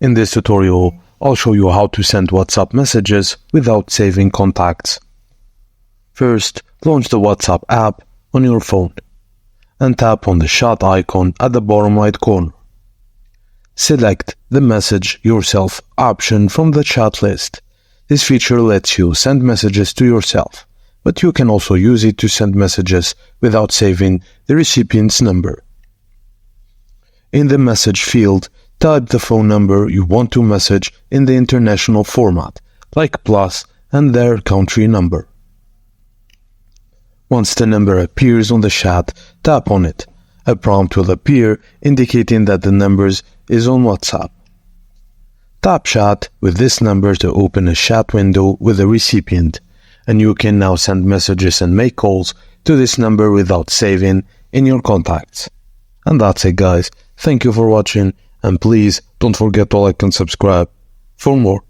In this tutorial, I'll show you how to send WhatsApp messages without saving contacts. First, launch the WhatsApp app on your phone and tap on the chat icon at the bottom right corner. Select the Message Yourself option from the chat list. This feature lets you send messages to yourself, but you can also use it to send messages without saving the recipient's number. In the message field, type the phone number you want to message in the international format, like plus and their country number. Once the number appears on the chat, tap on it. A prompt will appear indicating that the number is on WhatsApp. Tap Chat with this number to open a chat window with the recipient, and you can now send messages and make calls to this number without saving in your contacts. And that's it, guys. Thank you for watching, and please don't forget to like and subscribe for more.